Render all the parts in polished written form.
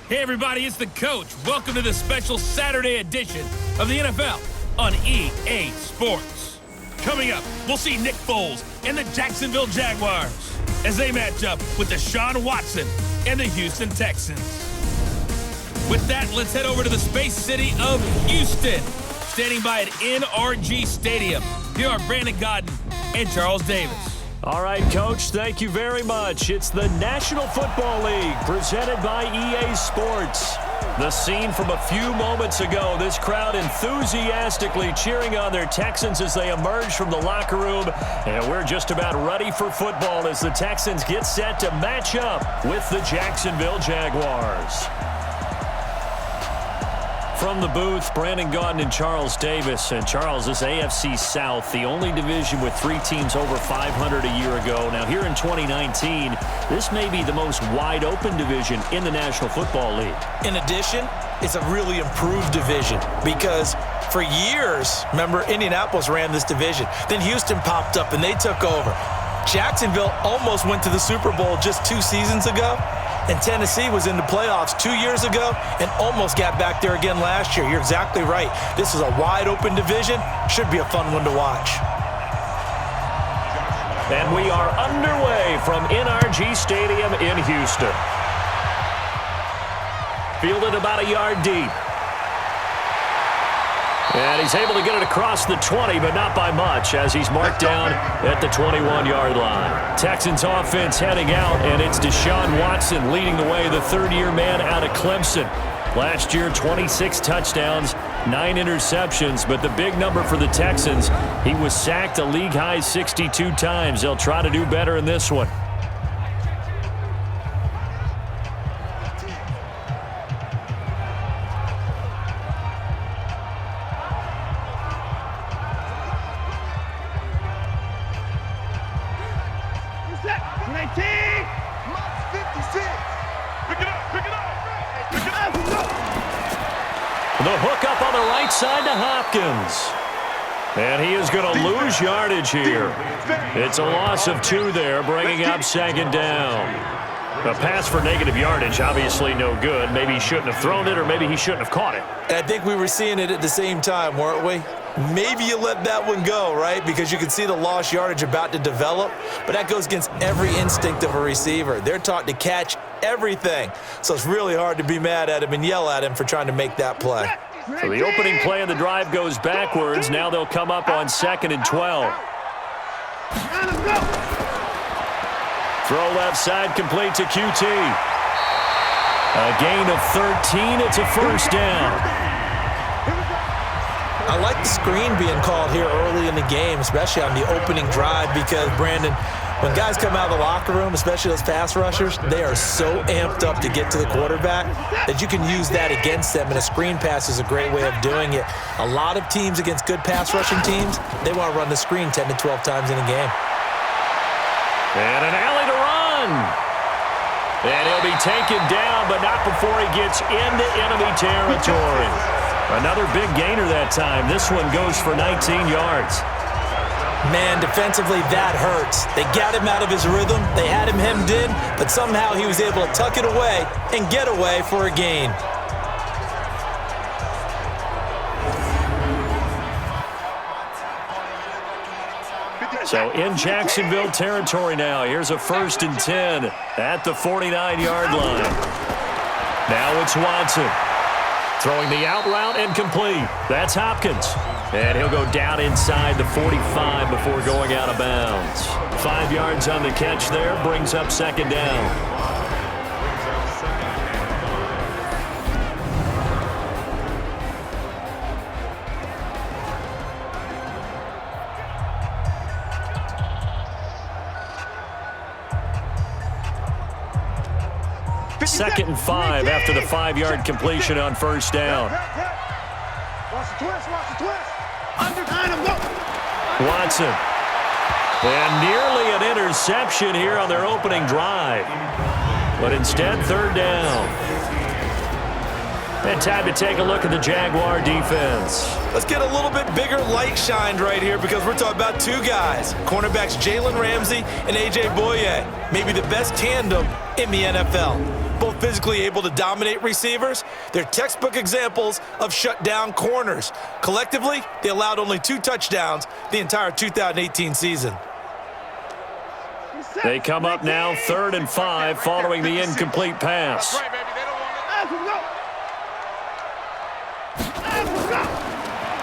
Hey everybody, it's the coach. Welcome to the special Saturday edition of the NFL on EA Sports. Coming up, we'll see Nick Foles and the Jacksonville Jaguars as they match up with Deshaun Watson and the Houston Texans. With that, let's head over to the Space City of Houston. Standing by at NRG Stadium, here are Brandon Godden and Charles Davis. All right, Coach, thank you very much. It's the National Football League presented by EA Sports. The scene from a few moments ago, this crowd enthusiastically cheering on their Texans as they emerge from the locker room. And we're just about ready for football as the Texans get set to match up with the Jacksonville Jaguars. From the booth, Brandon Godden and Charles Davis. And Charles, this AFC South, the only division with 3 teams over 500 a year ago. Now here in 2019, this may be the most wide-open division in the National Football League. In addition, it's a really improved division because for years, remember, Indianapolis ran this division. Then Houston popped up and they took over. Jacksonville almost went to the Super Bowl just 2 seasons ago. And Tennessee was in the playoffs 2 years ago and almost got back there again last year. You're exactly right. This is a wide-open division. Should be a fun one to watch. And we are underway from NRG Stadium in Houston. Fielded about a yard deep. And he's able to get it across the 20, but not by much, as he's marked down at the 21-yard line. Texans offense heading out, and it's Deshaun Watson leading the way, the third-year man out of Clemson. Last year, 26 touchdowns, 9 interceptions, but the big number for the Texans, he was sacked a league-high 62 times. They'll try to do better in this one. The hook up on the right side to Hopkins. And he is going to lose yardage here. It's a loss of 2 there, bringing up second down. A pass for negative yardage, obviously no good. Maybe he shouldn't have thrown it, or maybe he shouldn't have caught it. And I think we were seeing it at the same time, weren't we? Maybe you let that one go, right? Because you can see the lost yardage about to develop. But that goes against every instinct of a receiver. They're taught to catch everything. So it's really hard to be mad at him and yell at him for trying to make that play. So the opening play of the drive goes backwards. Now they'll come up on 2nd and 12. Throw left side, complete to QT. A gain of 13. It's a first down. I like the screen being called here early in the game, especially on the opening drive, because, Brandon, when guys come out of the locker room, especially those pass rushers, they are so amped up to get to the quarterback that you can use that against them, and a screen pass is a great way of doing it. A lot of teams against good pass rushing teams, they want to run the screen 10 to 12 times in a game. And an alley to run. And he'll be taken down, but not before he gets into enemy territory. Another big gainer that time. This one goes for 19 yards. Man, defensively, that hurts. They got him out of his rhythm. They had him hemmed in, but somehow he was able to tuck it away and get away for a gain. So in Jacksonville territory now. Here's a 1st and 10 at the 49-yard line. Now it's Watson. Throwing the out route and complete. That's Hopkins. And he'll go down inside the 45 before going out of bounds. 5 yards on the catch there, brings up second down. Second and 5 after the 5-yard completion on first down. Watson. And nearly an interception here on their opening drive. But instead, 3rd down. And time to take a look at the Jaguar defense. Let's get a little bit bigger light shined right here because we're talking about 2 guys. Cornerbacks Jalen Ramsey and A.J. Boye. Maybe the best tandem in the NFL. Both physically able to dominate receivers. They're textbook examples of shutdown corners. Collectively, they allowed only 2 touchdowns the entire 2018 season. They come up now 3rd and 5 following the incomplete pass.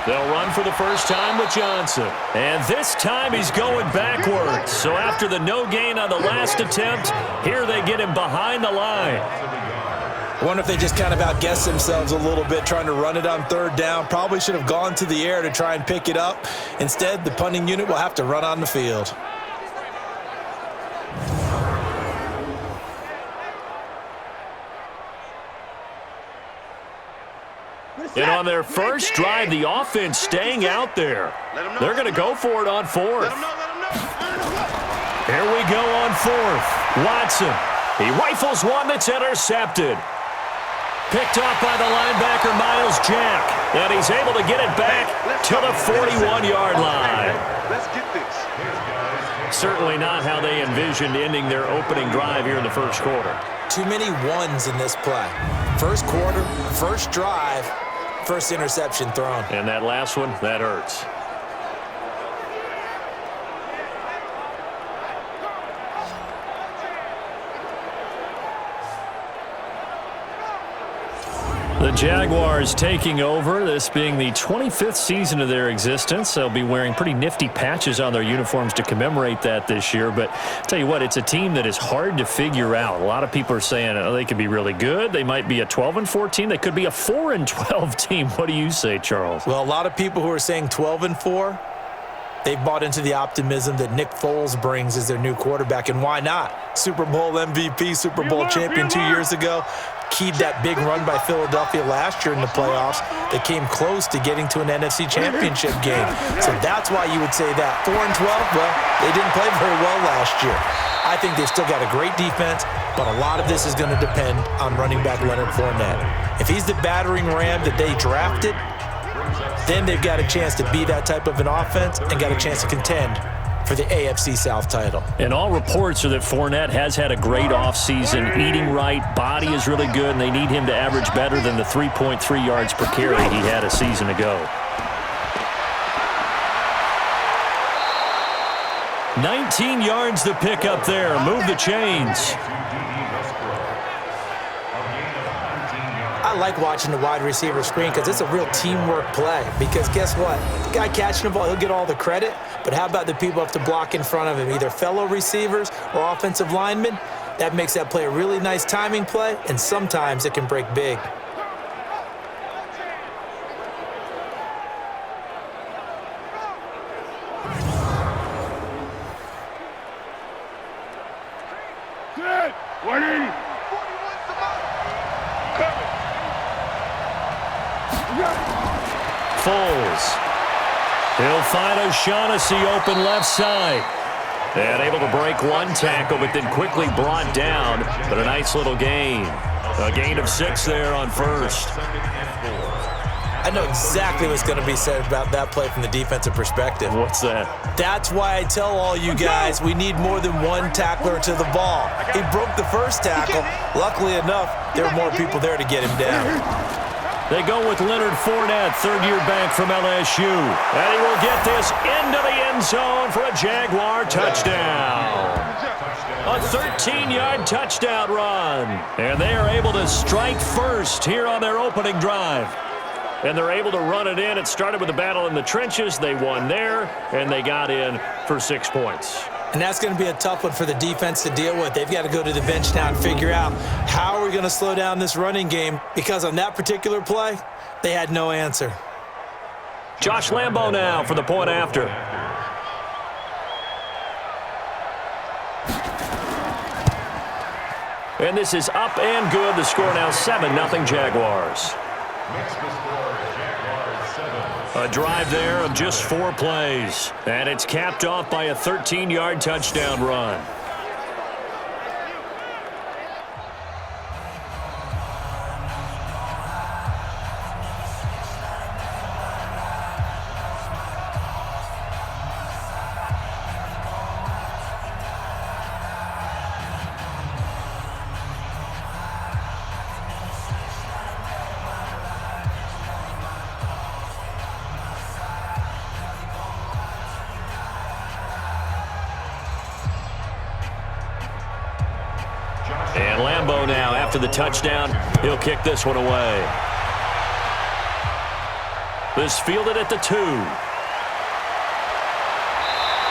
They'll run for the first time with Johnson. And this time he's going backwards. So after the no gain on the last attempt, here they get him behind the line. I wonder if they just kind of outguessed themselves a little bit trying to run it on 3rd down. Probably should have gone to the air to try and pick it up. Instead, the punting unit will have to run on the field. And on their first drive, the offense staying out there. They're going to go for it on 4th. Here we go on 4th. Watson. He rifles one that's intercepted. Picked off by the linebacker, Miles Jack. And he's able to get it back to the 41-yard line. Let's get this. Certainly not how they envisioned ending their opening drive here in the first quarter. Too many ones in this play. First quarter, first drive, first interception thrown. And that last one, that hurts. The Jaguars taking over, this being the 25th season of their existence. They'll be wearing pretty nifty patches on their uniforms to commemorate that this year. But I'll tell you what, it's a team that is hard to figure out. A lot of people are saying, oh, they could be really good. They might be a 12-4 team. They could be a 4-12 team. What do you say, Charles? Well, a lot of people who are saying 12-4, they've bought into the optimism that Nick Foles brings as their new quarterback. And why not? Super Bowl MVP, Super Bowl champion 2 years ago. Keyed that big run by Philadelphia last year in the playoffs that came close to getting to an NFC championship game. So that's why you would say that. 4-12, well, they didn't play very well last year. I think they've still got a great defense, but a lot of this is going to depend on running back Leonard Fournette. If he's the battering ram that they drafted, then they've got a chance to be that type of an offense and got a chance to contend for the AFC South title. And all reports are that Fournette has had a great offseason, eating right, body is really good, and they need him to average better than the 3.3 yards per carry he had a season ago. 19 yards to pick up there. Move the chains. I like watching the wide receiver screen because it's a real teamwork play. Because guess what? The guy catching the ball, he'll get all the credit. But how about the people who have to block in front of him, either fellow receivers or offensive linemen? That makes that play a really nice timing play, and sometimes it can break big. Good. 180. Foles. He'll find O'Shaughnessy open left side. And able to break one tackle, but then quickly brought down. But a nice little gain. A gain of 6 there on first. I know exactly what's going to be said about that play from the defensive perspective. What's that? That's why I tell all you guys we need more than one tackler to the ball. He broke the first tackle. Luckily enough, there were more people there to get him down. They go with Leonard Fournette, third-year back from LSU. And he will get this into the end zone for a Jaguar touchdown. A 13-yard touchdown run. And they are able to strike first here on their opening drive. And they're able to run it in. It started with a battle in the trenches. They won there, and they got in for 6 points. And that's going to be a tough one for the defense to deal with. They've got to go to the bench now and figure out how are we going to slow down this running game, because on that particular play, they had no answer. Josh LAMBEAU now for the point after. And this is up and good. The score now 7-0 Jaguars. A drive there of just 4 plays. And it's capped off by a 13-yard touchdown run. And LAMBEAU now, after the touchdown, he'll kick this one away. This fielded at the 2.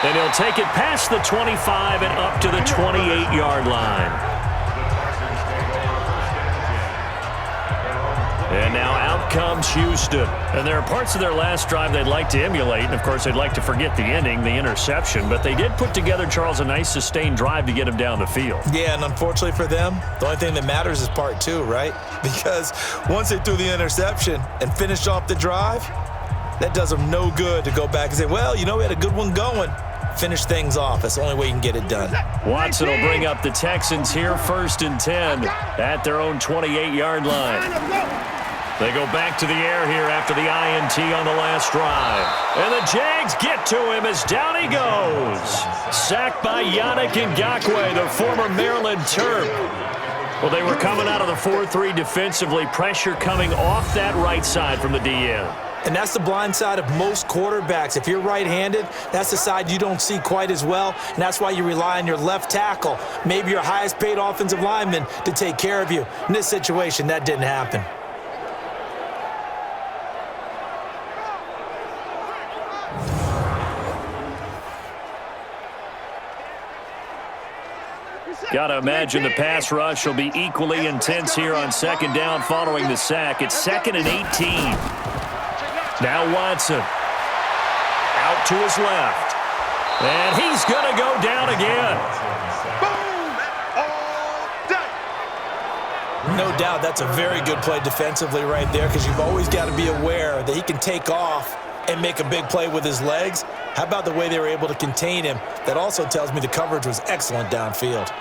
And he'll take it past the 25 and up to the 28-yard line. And now out comes Houston. And there are parts of their last drive they'd like to emulate. And, of course, they'd like to forget the ending, the interception. But they did put together, Charles, a nice sustained drive to get him down the field. Yeah, and unfortunately for them, the only thing that matters is part 2, right? Because once they threw the interception and finished off the drive, that does them no good to go back and say, well, you know, we had a good one going. Finish things off. That's the only way you can get it done. Watson will bring up the Texans here, 1st and 10 at their own 28-yard line. They go back to the air here after the INT on the last drive. And the Jags get to him as down he goes. Sacked by Yannick Ngakoue, the former Maryland Terp. Well, they were coming out of the 4-3 defensively. Pressure coming off that right side from the DN. And that's the blind side of most quarterbacks. If you're right-handed, that's the side you don't see quite as well, and that's why you rely on your left tackle, maybe your highest-paid offensive lineman, to take care of you. In this situation, that didn't happen. Got to imagine the pass rush will be equally intense here on 2nd down following the sack. It's 2nd and 18. Now Watson out to his left. And he's going to go down again. No doubt that's a very good play defensively right there, because you've always got to be aware that he can take off and make a big play with his legs. How about the way they were able to contain him? That also tells me the coverage was excellent downfield.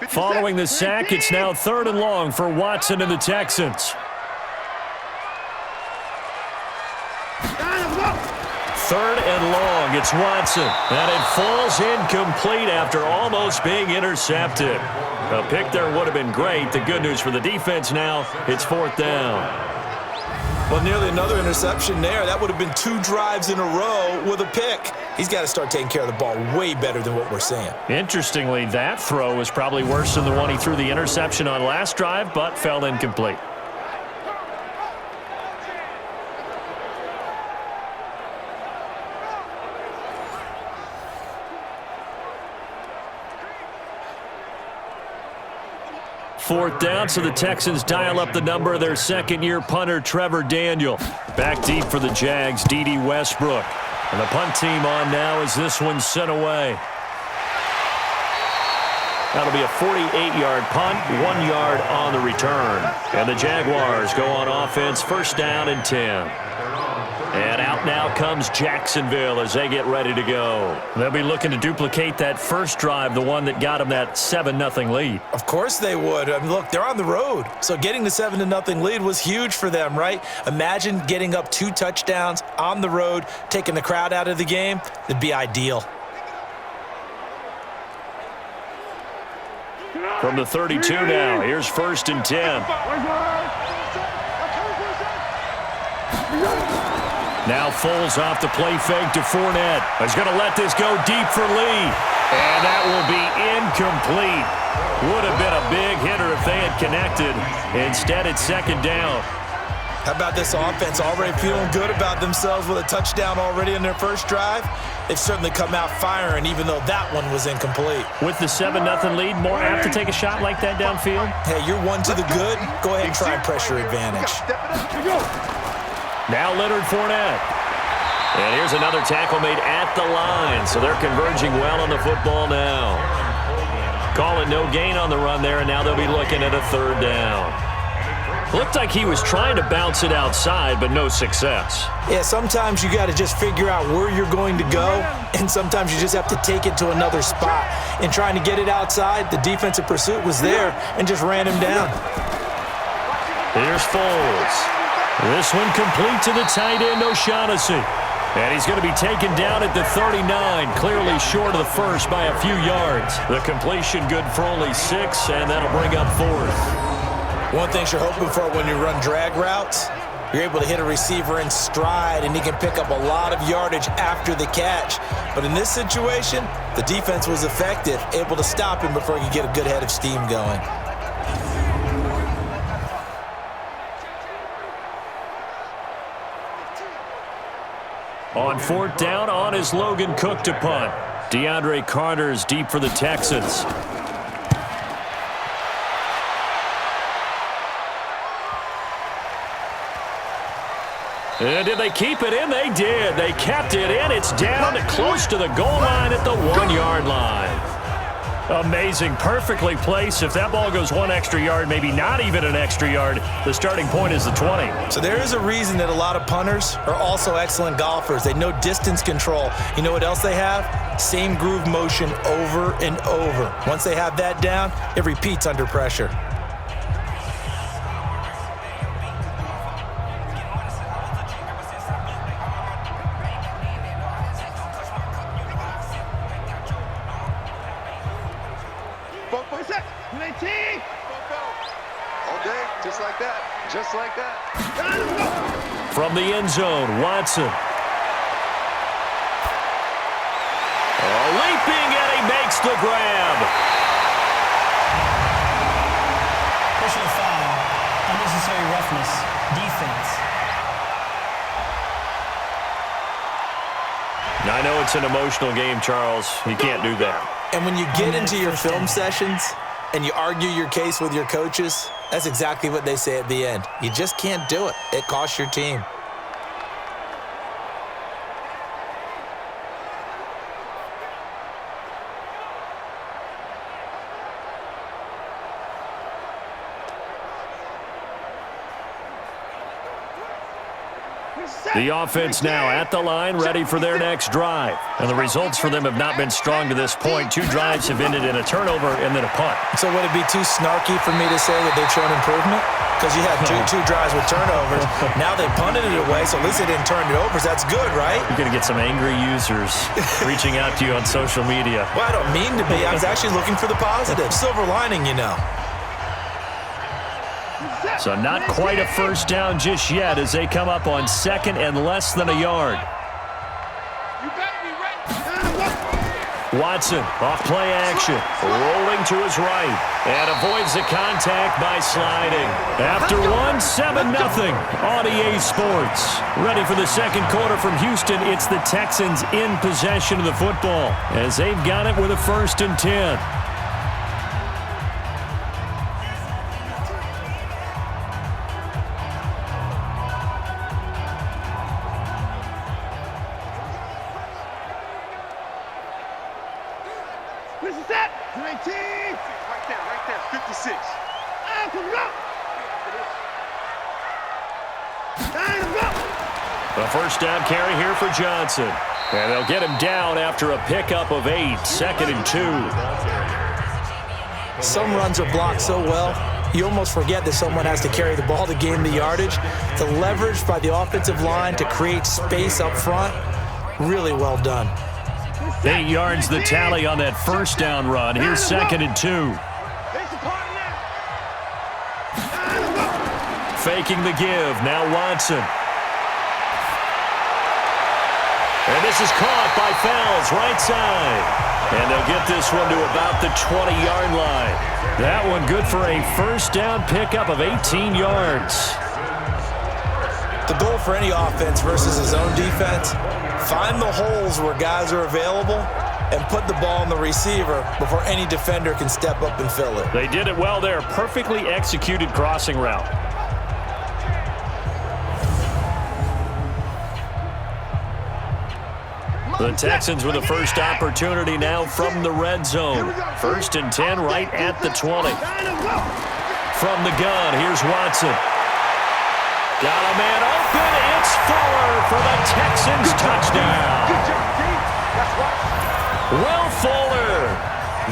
Following the sack, it's now 3rd and long for Watson and the Texans. 3rd and long, it's Watson. And it falls incomplete after almost being intercepted. A pick there would have been great. The good news for the defense now, it's 4th down. Well, nearly another interception there. That would have been 2 drives in a row with a pick. He's got to start taking care of the ball way better than what we're seeing. Interestingly, that throw was probably worse than the one he threw the interception on last drive, but fell incomplete. Fourth down, so the Texans dial up the number of their 2nd-year punter, Trevor Daniel. Back deep for the Jags, D.D. Westbrook. And the punt team on now as this one's sent away. That'll be a 48-yard punt, 1 yard on the return. And the Jaguars go on offense, 1st down and 10. And out now comes Jacksonville as they get ready to go. They'll be looking to duplicate that first drive, the one that got them that 7-0 lead. Of course they would. I mean, look, they're on the road. So getting the 7-0 lead was huge for them, right? Imagine getting up 2 touchdowns on the road, taking the crowd out of the game. It'd be ideal. From the 32 now, here's 1st and 10. Now Foles off the play fake to Fournette. He's going to let this go deep for Lee. And that will be incomplete. Would have been a big hitter if they had connected. Instead, it's 2nd down. How about this offense already feeling good about themselves with a touchdown already in their first drive? They've certainly come out firing, even though that one was incomplete. With the 7-0 lead, more apt to take a shot like that downfield? Hey, you're one to the good. Go ahead and try and pressure advantage. Now Leonard Fournette. And here's another tackle made at the line, so they're converging well on the football now. Calling no gain on the run there, and now they'll be looking at a 3rd down. Looked like he was trying to bounce it outside, but no success. Yeah, sometimes you got to just figure out where you're going to go, and sometimes you just have to take it to another spot. In trying to get it outside, the defensive pursuit was there and just ran him down. Here's Foles. This one complete to the tight end, O'Shaughnessy. And he's going to be taken down at the 39, clearly short of the first by a few yards. The completion good for only 6, and that'll bring up 4th. One thing you're hoping for when you run drag routes, you're able to hit a receiver in stride, and he can pick up a lot of yardage after the catch. But in this situation, the defense was effective, able to stop him before he could get a good head of steam going. On 4th down, on is Logan Cook to punt. DeAndre Carter's deep for the Texans. And did they keep it in? They did. They kept it in. It's down close to the goal line at the 1-yard line. Amazing. Perfectly placed. If that ball goes 1 extra yard, maybe not even an extra yard, the starting point is the 20. So there is a reason that a lot of punters are also excellent golfers. They know distance control. You know what else they have? Same groove motion over and over. Once they have that down, it repeats under pressure. Just like that. From the end zone, Watson. Leaping, and he makes the grab. Personal foul, unnecessary roughness, defense. Now, I know it's an emotional game, Charles. You can't do that. And when you get into your film sessions and you argue your case with your coaches, that's exactly what they say at the end. You just can't do it. It costs your team. The offense now at the line, ready for their next drive. And the results for them have not been strong to this point. 2 drives have ended in a turnover and then a punt. So would it be too snarky for me to say that they've shown improvement? Because you had two drives with turnovers. Now they punted it away, so at least they didn't turn it over. So that's good, right? You're going to get some angry users reaching out to you on social media. Well, I don't mean to be. I was actually looking for the positive. Silver lining, you know. So not quite a first down just yet as they come up on 2nd and less than a yard. Watson off play action, rolling to his right, and avoids the contact by sliding. After 1, 7-0 on EA Sports. Ready for the second quarter from Houston. It's the Texans in possession of the football as they've got it with a 1st and 10. Where's the set? 19. Right there. 56. A first down carry here for Johnson. And they'll get him down after a pickup of 8, 2nd and 2. Some runs are blocked so well, you almost forget that someone has to carry the ball to gain the yardage. The leverage by the offensive line to create space up front, really well done. 8 yards the tally on that first down run. Here's 2nd and 2. Faking the give. Now Watson. And this is caught by Fells, right side. And they'll get this one to about the 20-yard line. That one good for a first down pickup of 18 yards. The goal for any offense versus his own defense, find the holes where guys are available and put the ball on the receiver before any defender can step up and fill it. They did it well there. Perfectly executed crossing route. The Texans with the first opportunity now from the red zone. 1st and 10 right at the 20. From the gun, here's Watson. Got a man open. It's Fuller for the Texans touchdown. Will Fuller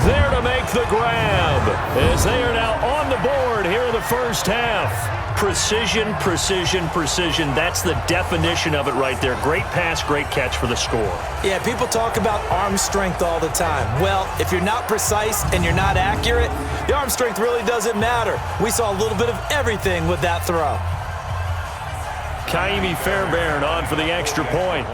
there to make the grab as they are now on the board here of the first half. Precision, precision, precision. That's the definition of it right there. Great pass, great catch for the score. Yeah, people talk about arm strength all the time. Well, if you're not precise and you're not accurate, the arm strength really doesn't matter. We saw a little bit of everything with that throw. Kaimi Fairbairn on for the extra point.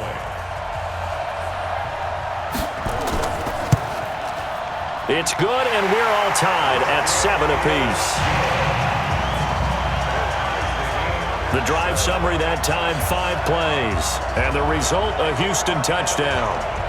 It's good, and we're all tied at 7 apiece. The drive summary that time, 5 plays. And the result, a Houston touchdown.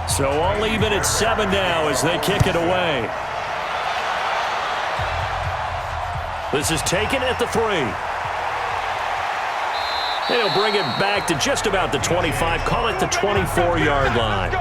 So all even at 7 now as they kick it away. This is taken at the 3. And he'll bring it back to just about the 25, call it the 24-yard line.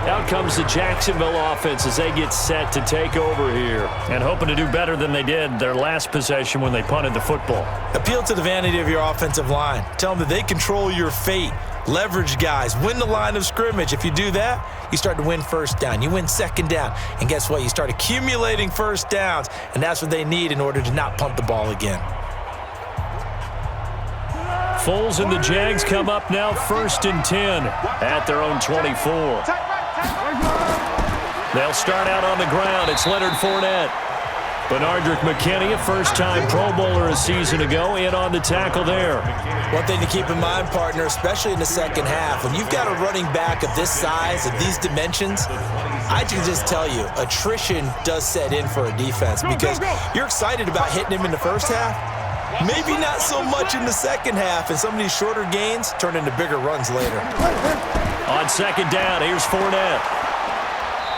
Out comes the Jacksonville offense as they get set to take over here. And hoping to do better than they did their last possession when they punted the football. Appeal to the vanity of your offensive line. Tell them that they control your fate. Leverage guys. Win the line of scrimmage. If you do that, you start to win first down. You win second down. And guess what? You start accumulating first downs. And that's what they need in order to not punt the ball again. Foles and the Jags come up now 1st and 10 at their own 24. They'll start out on the ground. It's Leonard Fournette. Benardrick McKinney, a first-time Pro Bowler a season ago, in on the tackle there. One thing to keep in mind, partner, especially in the second half, when you've got a running back of this size, of these dimensions, I can just tell you, attrition does set in for a defense because you're excited about hitting him in the first half. Maybe not so much in the second half, and some of these shorter gains turn into bigger runs later. On second down, here's Fournette.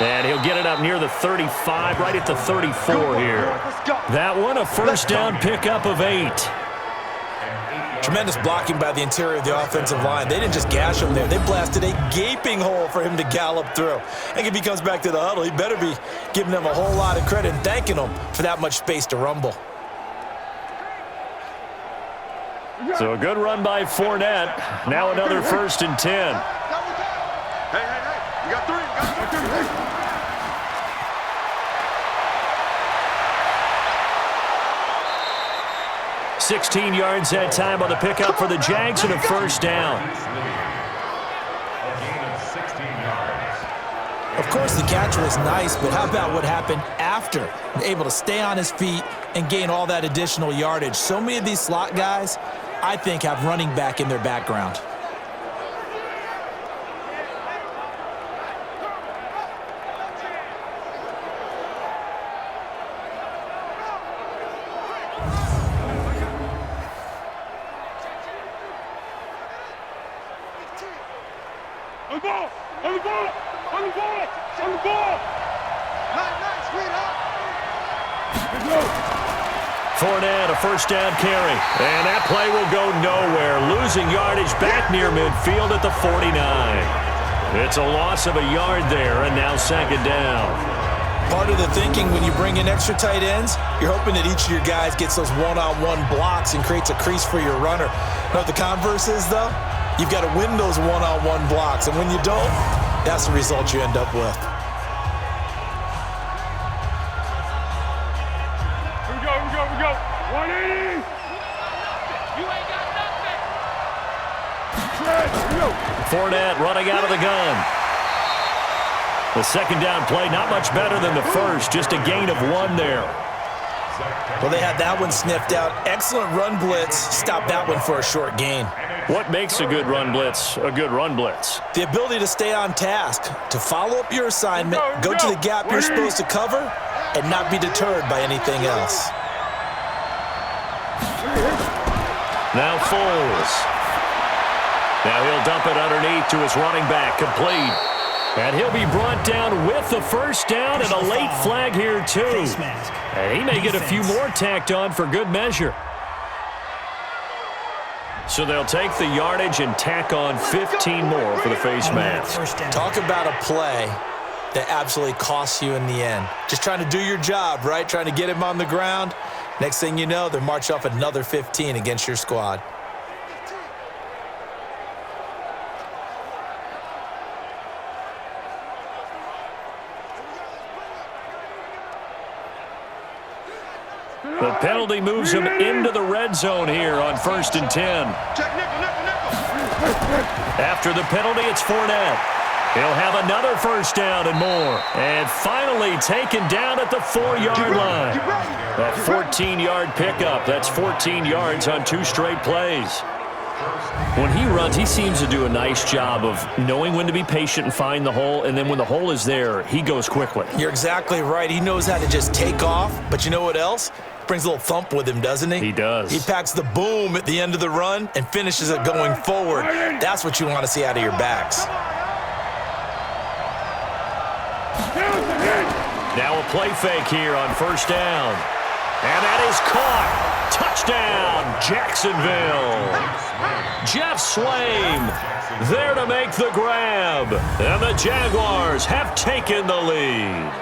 And he'll get it up near the 35, right at the 34 here. That one, a first down pickup of 8. Tremendous blocking by the interior of the offensive line. They didn't just gash him there. They blasted a gaping hole for him to gallop through. And if he comes back to the huddle, he better be giving them a whole lot of credit and thanking them for that much space to rumble. So a good run by Fournette. Now another 1st and 10. Hey, you got 3. You got 3. Hey. 16 yards that time on the pickup for the Jags and a first down. Of course, the catch was nice, but how about what happened after? Able to stay on his feet and gain all that additional yardage. So many of these slot guys, I think, have running back in their background. On the ball! On the ball! On the ball! On the ball! Nice, sweetheart! Fournette, a first down carry. And that play will go nowhere. Losing yardage back near midfield at the 49. It's a loss of a yard there, and now second down. Part of the thinking when you bring in extra tight ends, you're hoping that each of your guys gets those one-on-one blocks and creates a crease for your runner. You know what the converse is, though? You've got to win those one-on-one blocks, and when you don't, that's the result you end up with. Here we go. 180! You ain't got nothing! Fournette running out of the gun. The second down play, not much better than the first, just a gain of 1 there. Well, they had that one sniffed out. Excellent run blitz. Stopped that one for a short gain. What makes a good run blitz a good run blitz? The ability to stay on task, to follow up your assignment, go to the gap you're supposed to cover, and not be deterred by anything else. Now Foles Now he'll dump it underneath to his running back, complete. And he'll be brought down with the first down and a late flag here too. And he may get a few more tacked on for good measure. So they'll take the yardage and tack on 15 more for the face mask. Talk about a play that absolutely costs you in the end. Just trying to do your job, right? Trying to get him on the ground. Next thing you know, they march off another 15 against your squad. The penalty moves him into the red zone here on 1st and 10. After the penalty, it's Fournette. He'll have another first down and more. And finally taken down at the 4-yard line. A 14-yard pickup. That's 14 yards on 2 straight plays. When he runs, he seems to do a nice job of knowing when to be patient and find the hole, and then when the hole is there, he goes quickly. You're exactly right. He knows how to just take off, but you know what else? Brings a little thump with him, doesn't he? He does. He packs the boom at the end of the run and finishes it going forward. That's what you want to see out of your backs. Now a play fake here on 1st down. And that is caught. Touchdown, Jacksonville. Jeff Swaim there to make the grab. And the Jaguars have taken the lead.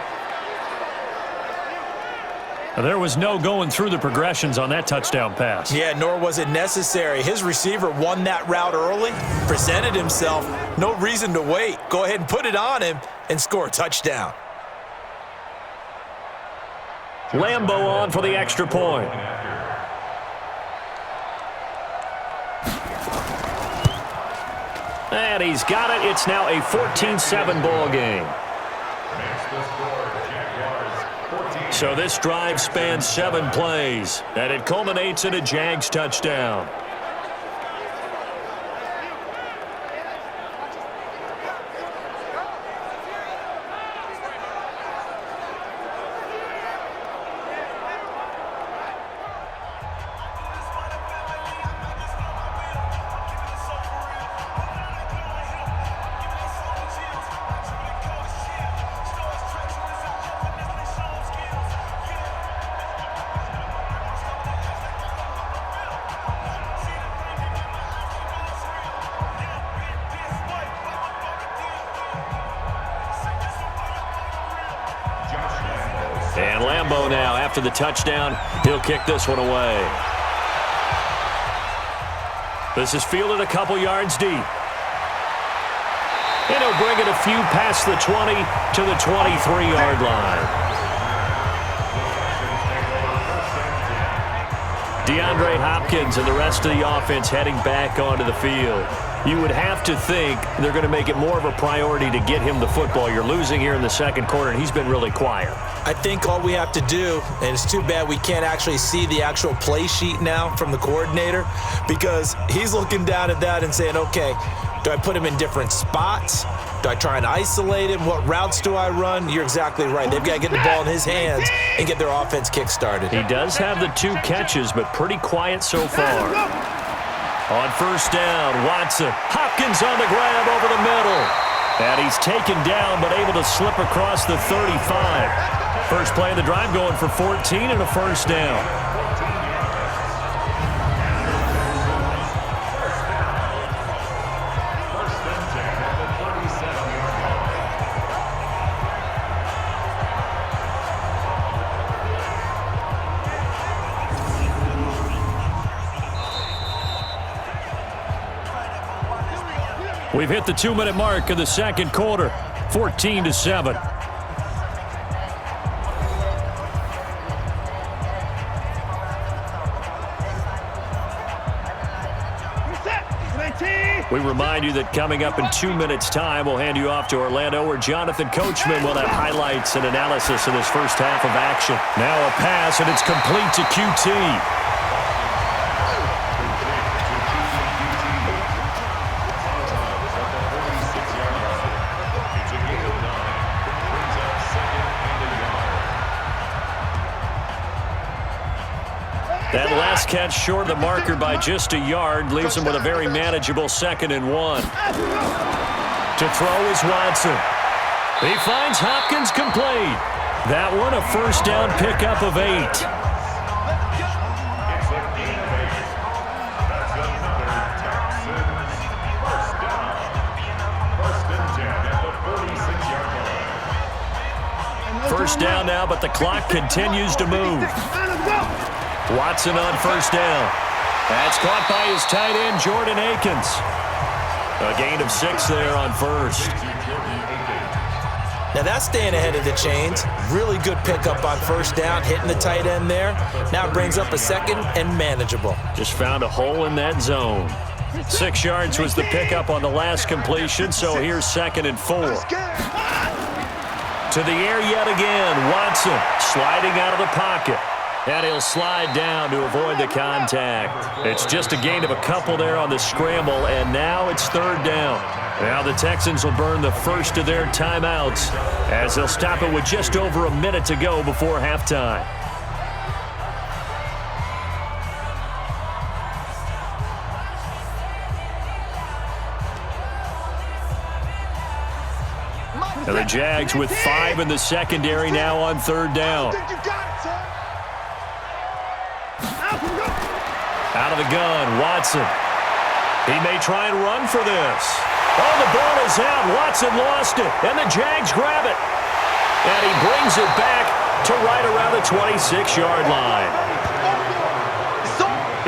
There was no going through the progressions on that touchdown pass. Yeah, nor was it necessary. His receiver won that route early, presented himself. No reason to wait. Go ahead and put it on him and score a touchdown. LAMBEAU on for the extra point. And he's got it. It's now a 14-7 ball game. So this drive spans 7 plays, and it culminates in a Jags touchdown. And LAMBEAU now, after the touchdown, he'll kick this one away. This is fielded a couple yards deep. And he'll bring it a few past the 20 to the 23-yard line. DeAndre Hopkins and the rest of the offense heading back onto the field. You would have to think they're going to make it more of a priority to get him the football. You're losing here in the second quarter, and he's been really quiet. I think all we have to do, and it's too bad we can't actually see the actual play sheet now from the coordinator, because he's looking down at that and saying, okay, do I put him in different spots? Do I try and isolate him? What routes do I run? You're exactly right. They've got to get the ball in his hands and get their offense kick-started. He does have the 2 catches, but pretty quiet so far. On 1st down, Watson. Hopkins on the grab over the middle. And he's taken down, but able to slip across the 35. First play of the drive going for 14 and a first down. We've hit the 2-minute mark of the second quarter, 14-7. We remind you that coming up in 2 minutes' time, we'll hand you off to Orlando, where Jonathan Coachman will have highlights and analysis of this first half of action. Now a pass, and it's complete to QT. That last catch short of the marker by just a yard. Leaves him with a very manageable 2nd and 1. To throw is Watson. He finds Hopkins complete. That one a first down pickup of 8. First down now, but the clock continues to move. Watson on first down. That's caught by his tight end, Jordan Akins. A gain of 6 there on first. Now that's staying ahead of the chains. Really good pickup on first down, hitting the tight end there. Now brings up a 2nd and manageable. Just found a hole in that zone. 6 yards was the pickup on the last completion, so here's 2nd and 4. To the air yet again, Watson sliding out of the pocket. And he'll slide down to avoid the contact. It's just a gain of a couple there on the scramble, and now it's 3rd down. Now the Texans will burn the first of their timeouts as they'll stop it with just over a minute to go before halftime. And the Jags with 5 in the secondary now on 3rd down. Out of the gun, Watson. He may try and run for this. Oh, the ball is out. Watson lost it, and the Jags grab it. And he brings it back to right around the 26-yard line.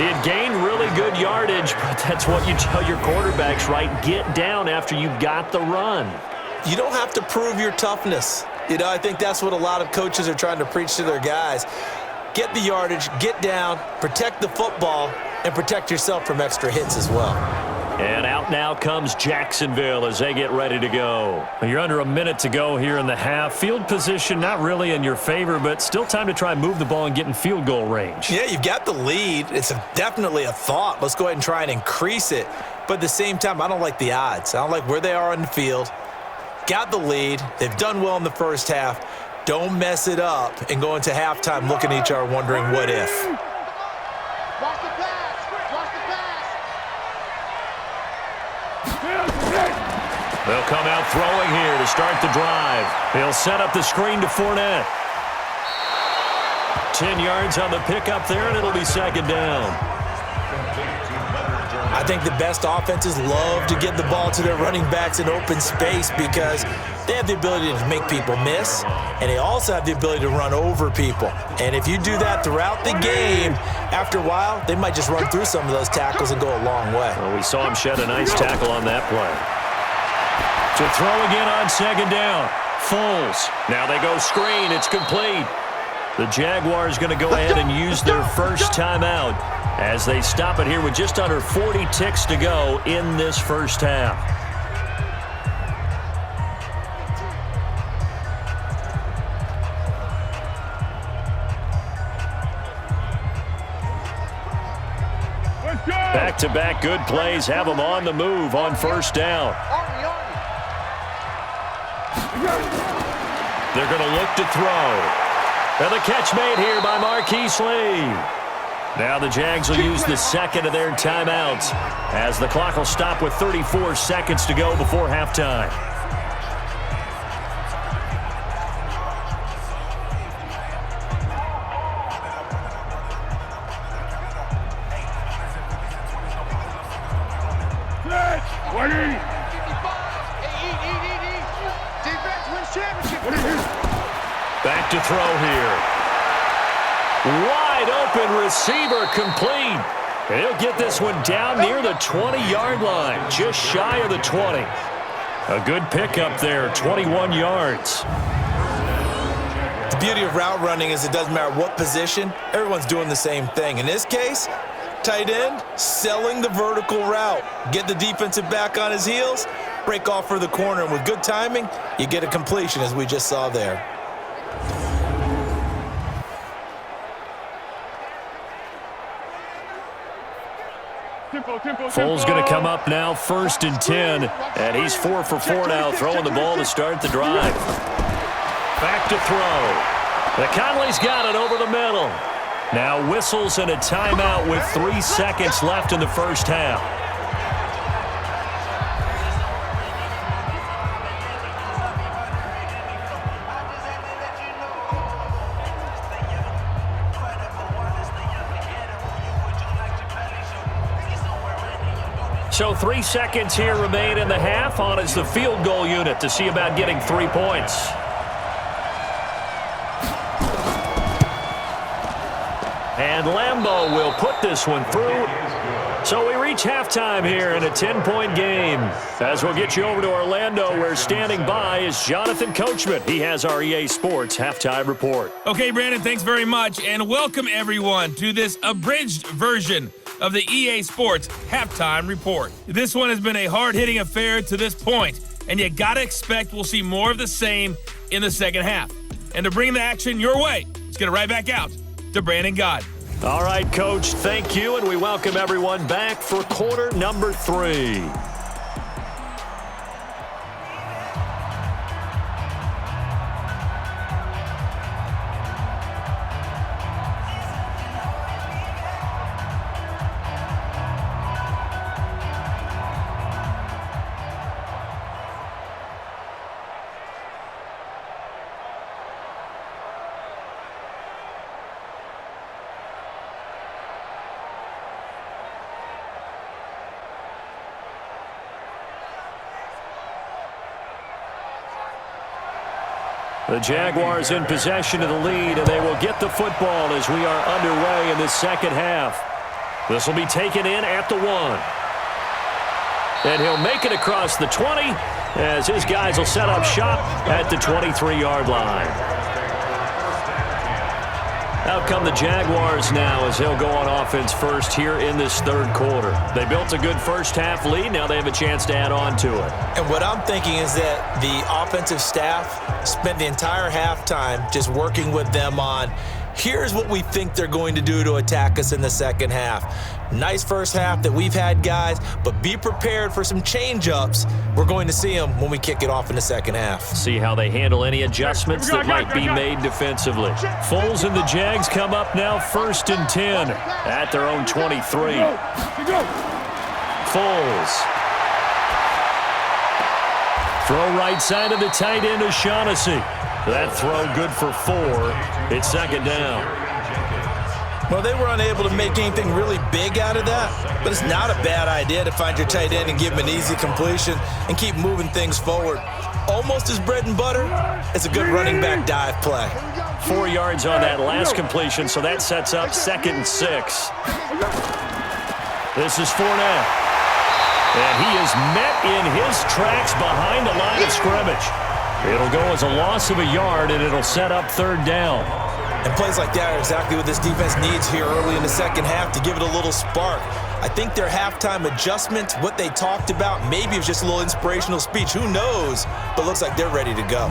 He had gained really good yardage, but that's what you tell your quarterbacks, right? Get down after you got the run. You don't have to prove your toughness. You know, I think that's what a lot of coaches are trying to preach to their guys. Get the yardage, get down, protect the football, and protect yourself from extra hits as well. And out now comes Jacksonville as they get ready to go. You're under a minute to go here in the half. Field position not really in your favor, but still time to try and move the ball and get in field goal range. Yeah, you've got the lead. It's definitely a thought. Let's go ahead and try and increase it. But at the same time, I don't like the odds. I don't like where they are on the field. Got the lead. They've done well in the first half. Don't mess it up and go into halftime looking at each other wondering what if. Watch the pass. Watch the pass. They'll come out throwing here to start the drive. He'll set up the screen to Fournette. 10 yards on the pickup there, and it'll be 2nd down. I think the best offenses love to get the ball to their running backs in open space because they have the ability to make people miss, and they also have the ability to run over people. And if you do that throughout the game, after a while, they might just run through some of those tackles and go a long way. Well, we saw him shed a nice tackle on that play. To throw again on 2nd down. Foles. Now they go screen. It's complete. The Jaguars going to go ahead and use their first timeout as they stop it here with just under 40 ticks to go in this first half. Back-to-back good plays have them on the move on first down. They're going to look to throw. And the catch made here by Marquise Lee. Now the Jags will use the 2nd of their timeouts as the clock will stop with 34 seconds to go before halftime. Back to throw here. Wide open receiver complete. And he'll get this one down near the 20-yard line, just shy of the 20. A good pickup there, 21 yards. The beauty of route running is it doesn't matter what position, everyone's doing the same thing. In this case, tight end, selling the vertical route. Get the defensive back on his heels, break off for the corner, and with good timing, you get a completion as we just saw there. Foles going to come up now, 1st and 10, and he's 4 for 4 now, throwing the ball to start the drive. Back to throw. The Conley's got it over the middle. Now whistles and a timeout with 3 seconds left in the first half. So 3 seconds here remain in the half. On is the field goal unit to see about getting 3 points. And LAMBEAU will put this one through. So we reach halftime here in a 10-point game. As we'll get you over to Orlando, where standing by is Jonathan Coachman. He has our EA Sports halftime report. Okay, Brandon, thanks very much. And welcome, everyone, to this abridged version of the EA Sports halftime report. This one has been a hard-hitting affair to this point, and you got to expect we'll see more of the same in the second half. And to bring the action your way, let's get it right back out to Brandon God. All right, Coach, thank you, and we welcome everyone back for quarter number 3. The Jaguars in possession of the lead, and they will get the football as we are underway in the second half. This will be taken in at the 1. And he'll make it across the 20 as his guys will set up shop at the 23-yard line. Out come the Jaguars now as they'll go on offense first here in this third quarter. They built a good first half lead. Now they have a chance to add on to it. And what I'm thinking is that the offensive staff spent the entire halftime just working with them on, here's what we think they're going to do to attack us in the second half. Nice first half that we've had, guys, but be prepared for some change-ups. We're going to see them when we kick it off in the second half. See how they handle any adjustments that might be made defensively. Foles and the Jags come up now 1st and 10 at their own 23. Foles. Throw right side of the tight end O'Shaughnessy. That throw good for 4. It's second down. Well, they were unable to make anything really big out of that, but it's not a bad idea to find your tight end and give him an easy completion and keep moving things forward. Almost his bread and butter. It's a good running back dive play. 4 yards on that last completion, so that sets up 2nd and 6. This is Fournette. And he is met in his tracks behind the line of scrimmage. It'll go as a loss of a yard, and it'll set up 3rd down. And plays like that are exactly what this defense needs here early in the second half to give it a little spark. I think their halftime adjustment, what they talked about, maybe it was just a little inspirational speech. Who knows? But looks like they're ready to go.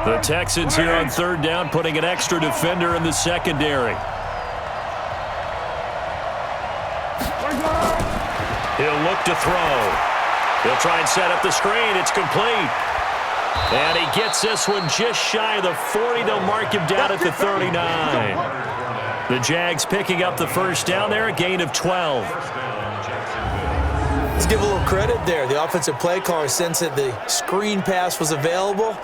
The Texans here on 3rd down, putting an extra defender in the secondary. He'll look to throw. He'll try and set up the screen. It's complete. And he gets this one just shy of the 40. They'll mark him down at the 39. The Jags picking up the first down there, a gain of 12. Let's give a little credit there. The offensive play caller sensed that the screen pass was available.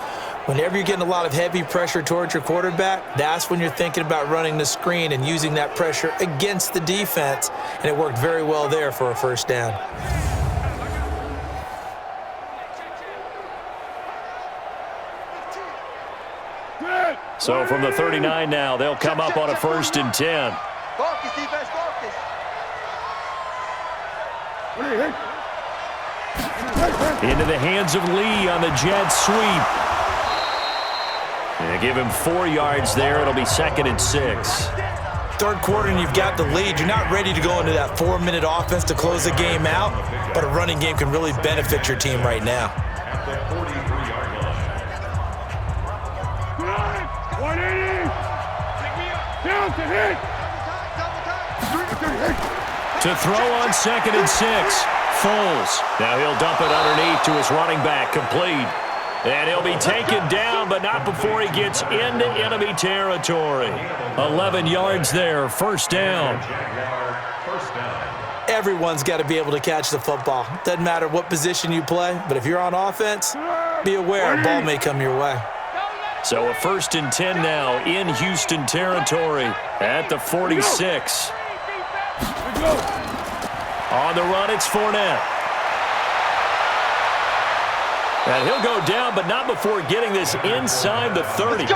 Whenever you're getting a lot of heavy pressure towards your quarterback, that's when you're thinking about running the screen and using that pressure against the defense. And it worked very well there for a first down. So from the 39 now, they'll come up on a 1st and 10. Focus, defense, focus. Into the hands of Lee on the jet sweep. And give him 4 yards there. It'll be 2nd and 6. Third quarter and you've got the lead. You're not ready to go into that 4-minute offense to close the game out, but a running game can really benefit your team right now. To throw on 2nd and 6. Foles. Now he'll dump it underneath to his running back. Complete. And he'll be taken down, but not before he gets into enemy territory. 11 yards there, first down. Everyone's got to be able to catch the football. Doesn't matter what position you play, but if you're on offense, be aware a ball may come your way. So a 1st and 10 now in Houston territory at the 46. On the run, it's Fournette. And he'll go down, but not before getting this inside the 30.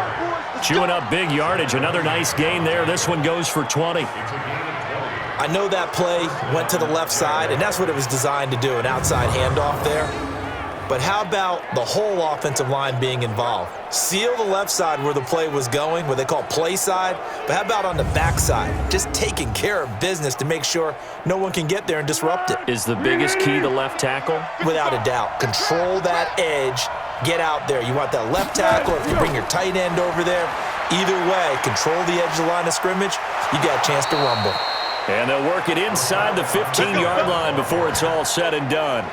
Chewing up big yardage. Another nice gain there. This one goes for 20. I know that play went to the left side, and that's what it was designed to do, an outside handoff there. But how about the whole offensive line being involved? Seal the left side where the play was going, what they call play side. But how about on the back side? Just taking care of business to make sure no one can get there and disrupt it. Is the biggest key the left tackle? Without a doubt. Control that edge. Get out there. You want that left tackle, if you bring your tight end over there. Either way, control the edge of the line of scrimmage. You got a chance to rumble. And they'll work it inside the 15-yard line before it's all said and done.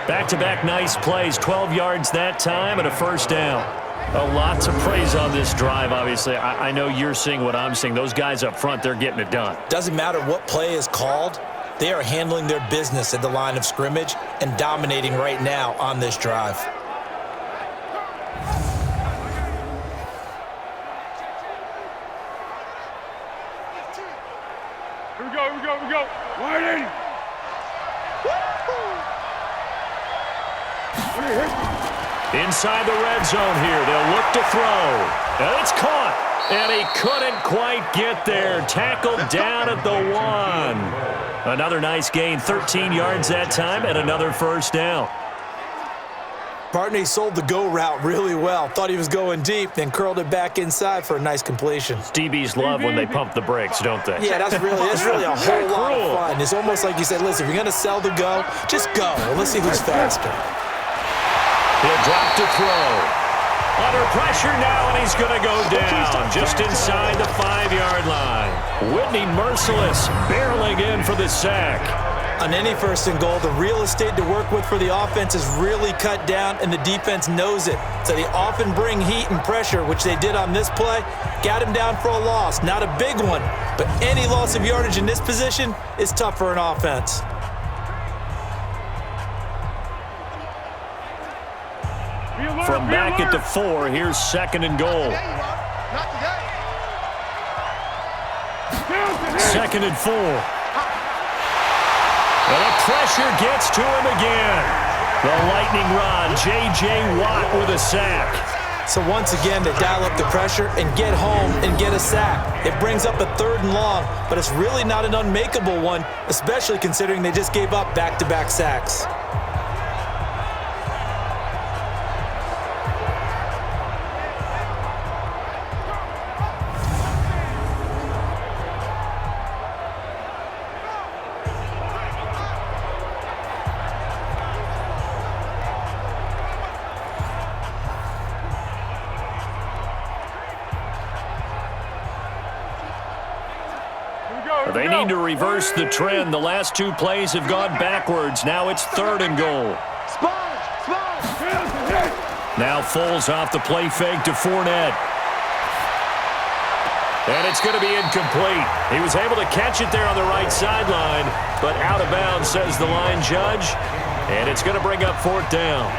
Back-to-back nice plays, 12 yards that time and a first down. Lots of praise on this drive, obviously. I know you're seeing what I'm seeing. Those guys up front, they're getting it done. Doesn't matter what play is called. They are handling their business at the line of scrimmage and dominating right now on this drive. Here we go. Wide in. Inside the red zone here. They'll look to throw. And it's caught. And he couldn't quite get there. Tackled down at the 1. Another nice gain. 13 yards that time and another first down. Partney sold the go route really well. Thought he was going deep, then curled it back inside for a nice completion. DBs love when they pump the brakes, don't they? Yeah, that's really a whole lot of fun. It's almost like you said, listen, if you're going to sell the go, just go. Let's see who's faster. He'll drop to throw. Under pressure now, and he's going to go down just inside the 5-yard line. Whitney Merciless barreling in for the sack. On any 1st and goal, the real estate to work with for the offense is really cut down, and the defense knows it. So they often bring heat and pressure, which they did on this play. Got him down for a loss. Not a big one, but any loss of yardage in this position is tough for an offense. From back at the 4, here's 2nd and goal. 2nd and 4. And the pressure gets to him again. The lightning rod, J.J. Watt with a sack. So once again, they dial up the pressure and get home and get a sack. It brings up a 3rd and long, but it's really not an unmakeable one, especially considering they just gave up back-to-back sacks. They need to reverse the trend. The last 2 plays have gone backwards. Now it's 3rd and goal. Now Foles off the play fake to Fournette. And it's going to be incomplete. He was able to catch it there on the right sideline, but out of bounds, says the line judge. And it's going to bring up 4th down.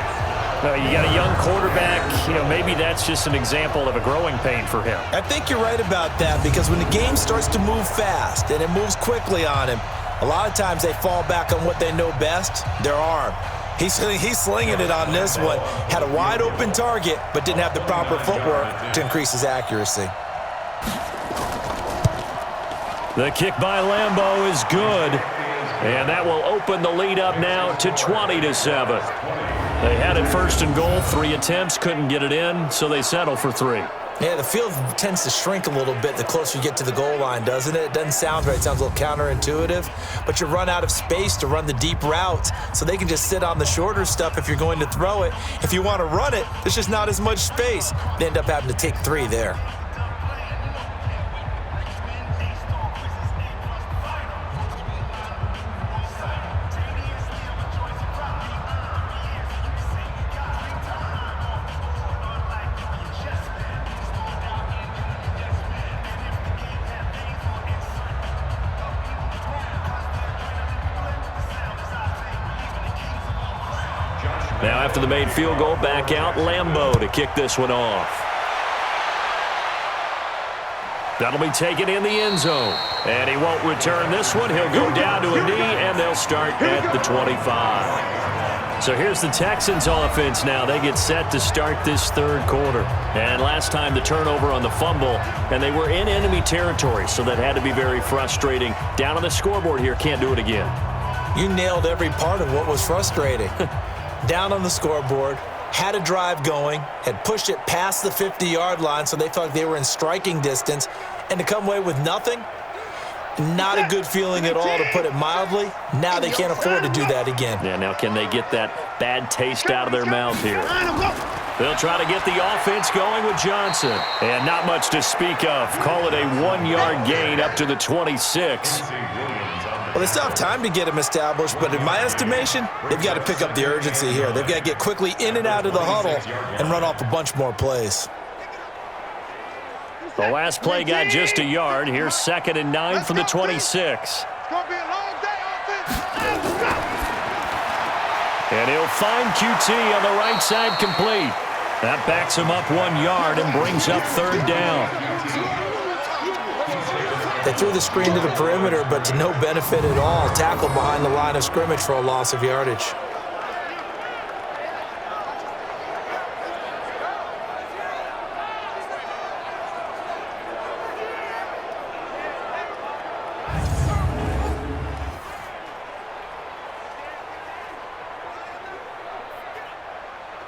You got a young quarterback, maybe that's just an example of a growing pain for him. I think you're right about that, because when the game starts to move fast and it moves quickly on him, a lot of times they fall back on what they know best, their arm. He's slinging it on this one. Had a wide open target, but didn't have the proper footwork to increase his accuracy. The kick by LAMBEAU is good, and that will open the lead up now to 20-7. They had it 1st and goal, 3 attempts, couldn't get it in, so they settle for 3. Yeah, the field tends to shrink a little bit the closer you get to the goal line, doesn't it? It doesn't sound right. It sounds a little counterintuitive, but you run out of space to run the deep routes, so they can just sit on the shorter stuff if you're going to throw it. If you want to run it, there's just not as much space. They end up having to take 3 there. Now after the made field goal, back out LAMBEAU to kick this one off. That'll be taken in the end zone. And he won't return this one. He'll go down to a knee, and they'll start at the 25. So here's the Texans offense now. They get set to start this third quarter. And last time the turnover on the fumble, and they were in enemy territory, so that had to be very frustrating. Down on the scoreboard here, can't do it again. You nailed every part of what was frustrating. Down on the scoreboard, had a drive going, had pushed it past the 50-yard line so they felt like they were in striking distance, and to come away with nothing, not a good feeling at all, to put it mildly. Now they can't afford to do that again. Yeah, now can they get that bad taste out of their mouth here? They'll try to get the offense going with Johnson. And not much to speak of. Call it a 1-yard gain up to the 26. Well, they still have time to get him established, but in my estimation, they've got to pick up the urgency here. They've got to get quickly in and out of the huddle and run off a bunch more plays. The last play got just a yard. Here's 2nd and 9 from the 26. And he'll find QT on the right side complete. That backs him up 1 yard and brings up 3rd down. They threw the screen to the perimeter, but to no benefit at all. Tackle behind the line of scrimmage for a loss of yardage.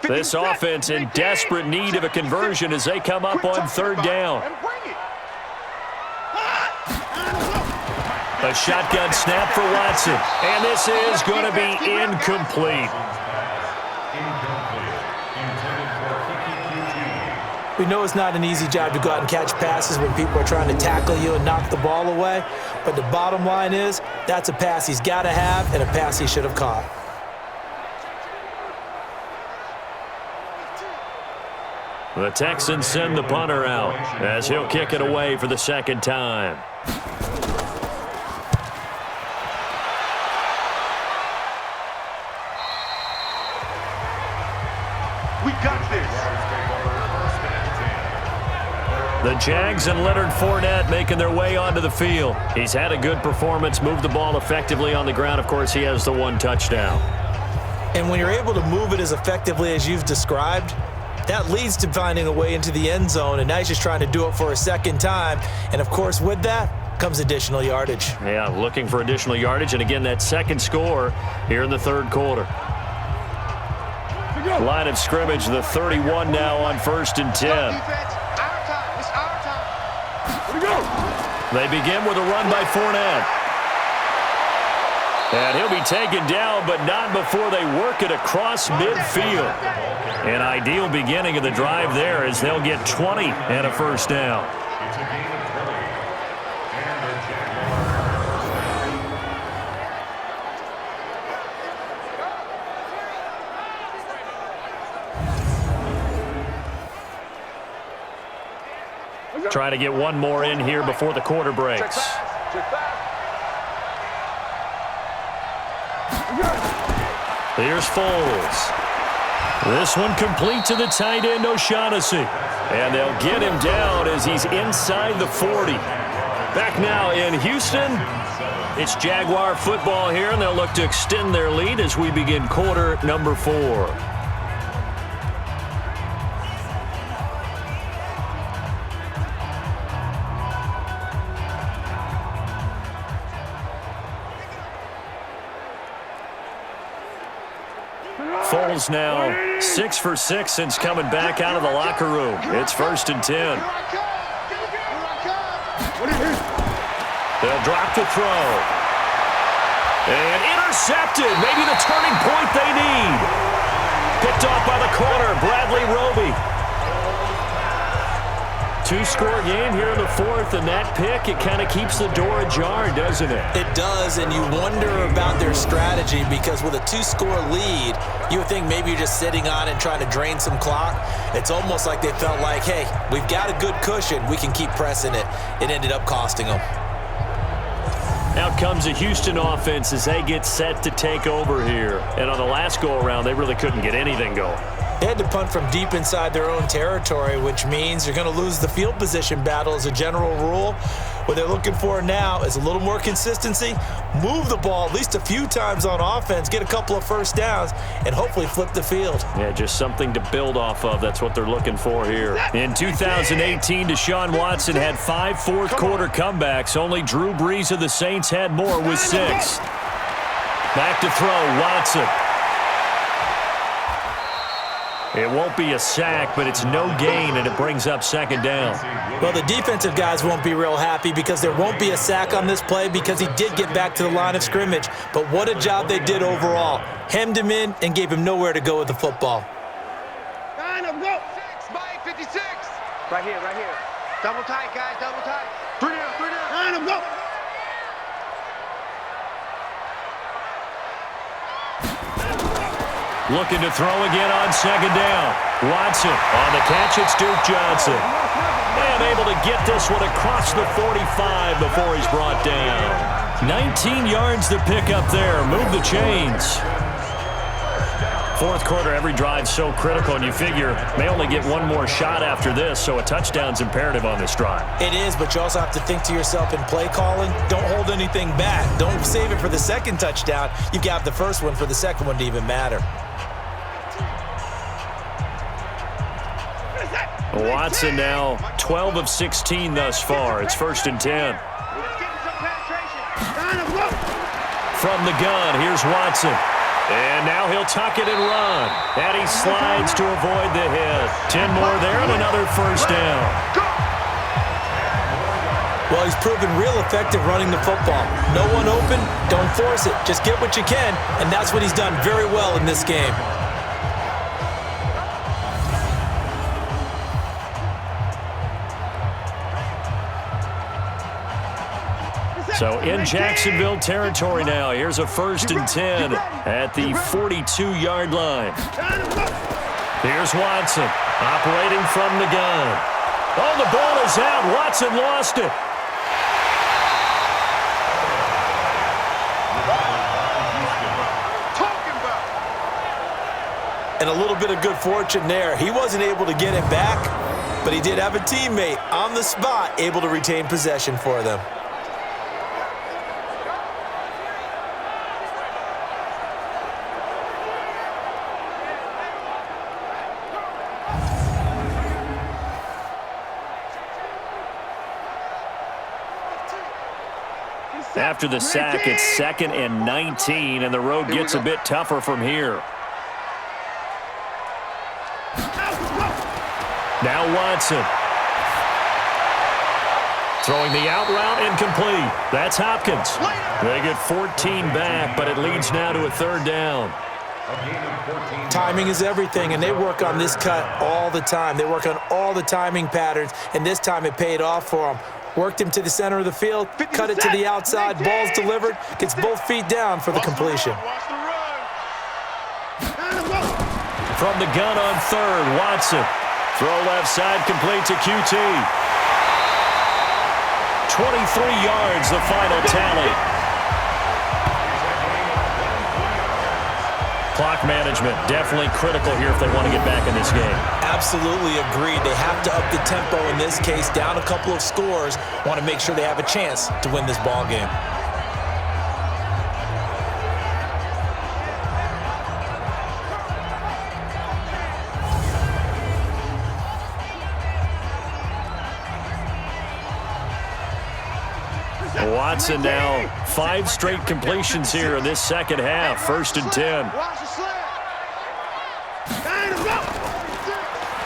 This offense in desperate need of a conversion as they come up on 3rd down. A shotgun snap for Watson. And this is going to be incomplete. We know it's not an easy job to go out and catch passes when people are trying to tackle you and knock the ball away. But the bottom line is, that's a pass he's got to have and a pass he should have caught. The Texans send the punter out as he'll kick it away for the 2nd time. We got this. The Jags and Leonard Fournette making their way onto the field. He's had a good performance, moved the ball effectively on the ground. Of course, he has the 1 touchdown. And when you're able to move it as effectively as you've described, that leads to finding a way into the end zone, and now he's just trying to do it for a 2nd time. And, of course, with that comes additional yardage. Yeah, looking for additional yardage, and again, that 2nd score here in the 3rd quarter. Line of scrimmage, the 31 now on 1st and 10. They begin with a run by Fournette. And he'll be taken down, but not before they work it across midfield. An ideal beginning of the drive there as they'll get 20 and a 1st down. Try to get one more in here before the quarter breaks. Here's Foles. This one complete to the tight end, O'Shaughnessy. And they'll get him down as he's inside the 40. Back now in Houston. It's Jaguar football here, and they'll look to extend their lead as we begin quarter number 4. Foles now 6 for 6 since coming back out of the locker room. It's 1st and 10. They'll drop the throw. And intercepted. Maybe the turning point they need. Picked off by the corner, Bradley Roby. 2-score game here in the 4th, and that pick, it kind of keeps the door ajar, doesn't it? It does, and you wonder about their strategy because with a 2-score lead, you would think maybe you're just sitting on it and trying to drain some clock. It's almost like they felt like, hey, we've got a good cushion. We can keep pressing it. It ended up costing them. Out comes the Houston offense as they get set to take over here. And on the last go-around, they really couldn't get anything going. They had to punt from deep inside their own territory, which means you're going to lose the field position battle as a general rule. What they're looking for now is a little more consistency, move the ball at least a few times on offense, get a couple of first downs, and hopefully flip the field. Yeah, just something to build off of. That's what they're looking for here. In 2018, Deshaun Watson had 5 fourth-quarter comebacks. Only Drew Brees of the Saints had more with 6. Back to throw, Watson. It won't be a sack, but it's no gain, and it brings up second down. Well, the defensive guys won't be real happy because there won't be a sack on this play because he did get back to the line of scrimmage. But what a job they did overall. Hemmed him in and gave him nowhere to go with the football. Line up, go. 6 by 56. Right here, right here. Double tight, guys, double tight. 3 down, 3 down. Line up, go. Looking to throw again on second down. Watson on the catch. It's Duke Johnson. And able to get this one across the 45 before he's brought down. 19 yards to pick up there. Move the chains. Fourth quarter, every drive so critical, and you figure may only get one more shot after this, so a touchdown's imperative on this drive. It is, but you also have to think to yourself in play calling, don't hold anything back. Don't save it for the second touchdown. You've got the first one for the second one to even matter. Watson now 12 of 16 thus far. It's 1st and 10. From the gun, here's Watson. And now he'll tuck it and run. And he slides to avoid the hit. 10 more there and another first down. Well, he's proven real effective running the football. No one open, don't force it. Just get what you can, and that's what he's done very well in this game. So in Jacksonville territory now. Here's a 1st and 10 at the 42-yard line. Here's Watson operating from the gun. Oh, the ball is out. Watson lost it. And a little bit of good fortune there. He wasn't able to get it back, but he did have a teammate on the spot able to retain possession for them. After the sack, it's 2nd and 19, and the road gets a bit tougher from here. Now Watson. Throwing the out route incomplete. That's Hopkins. They get 14 back, but it leads now to a 3rd down. Timing is everything, and they work on this cut all the time. They work on all the timing patterns, and this time it paid off for them. Worked him to the center of the field, cut it to the outside, ball's delivered, gets both feet down for the completion. From the gun on 3rd, Watson. Throw left side, complete to QT. 23 yards, the final tally. Clock management, definitely critical here if they want to get back in this game. Absolutely agreed. They have to up the tempo in this case, down a couple of scores. Want to make sure they have a chance to win this ball game. Watson now 5 straight completions here in this second half. 1st and 10.